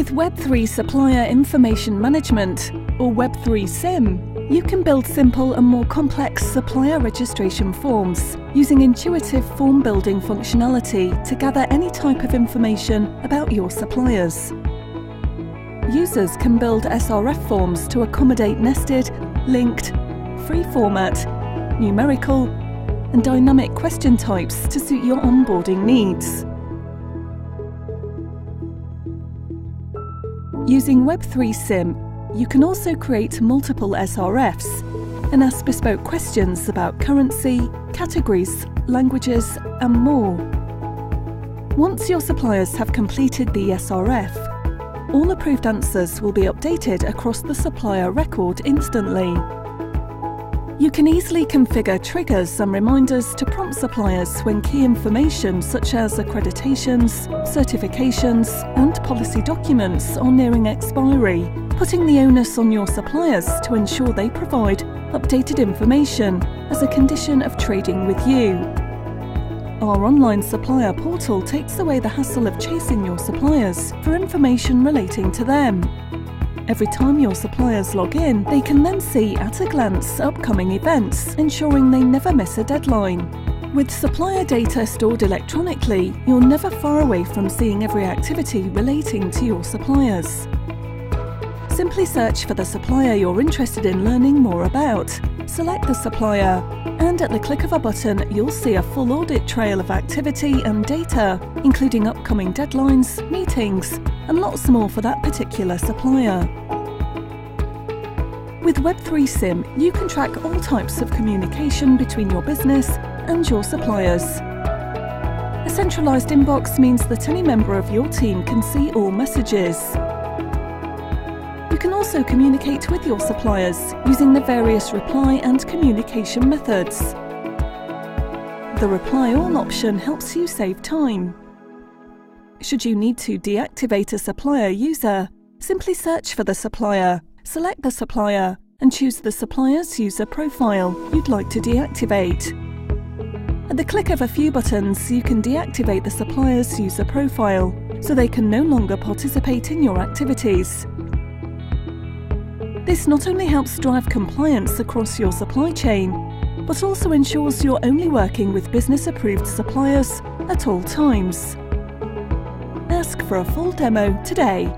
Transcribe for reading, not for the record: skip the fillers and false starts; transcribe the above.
With web3 Supplier Information Management, or web3 SIM, you can build simple and more complex supplier registration forms using intuitive form-building functionality to gather any type of information about your suppliers. Users can build SRF forms to accommodate nested, linked, free format, numerical, and dynamic question types to suit your onboarding needs. Using web3 SIM, you can also create multiple SRFs and ask bespoke questions about currency, categories, languages, and more. Once your suppliers have completed the SRF, all approved answers will be updated across the supplier record instantly. You can easily configure triggers and reminders to prompt suppliers when key information such as accreditations, certifications, and policy documents are nearing expiry, putting the onus on your suppliers to ensure they provide updated information as a condition of trading with you. Our online supplier portal takes away the hassle of chasing your suppliers for information relating to them. Every time your suppliers log in, they can then see at a glance upcoming events, ensuring they never miss a deadline. With supplier data stored electronically, you're never far away from seeing every activity relating to your suppliers. Simply search for the supplier you're interested in learning more about, select the supplier, and at the click of a button you'll see a full audit trail of activity and data, including upcoming deadlines, meetings, and lots more for that particular supplier. With web3 SIM, you can track all types of communication between your business and your suppliers. A centralised inbox means that any member of your team can see all messages. You can also communicate with your suppliers using the various reply and communication methods. The Reply All option helps you save time. Should you need to deactivate a supplier user, simply search for the supplier, select the supplier, and choose the supplier's user profile you'd like to deactivate. At the click of a few buttons, you can deactivate the supplier's user profile, so they can no longer participate in your activities. This not only helps drive compliance across your supply chain, but also ensures you're only working with business-approved suppliers at all times. Ask for a full demo today.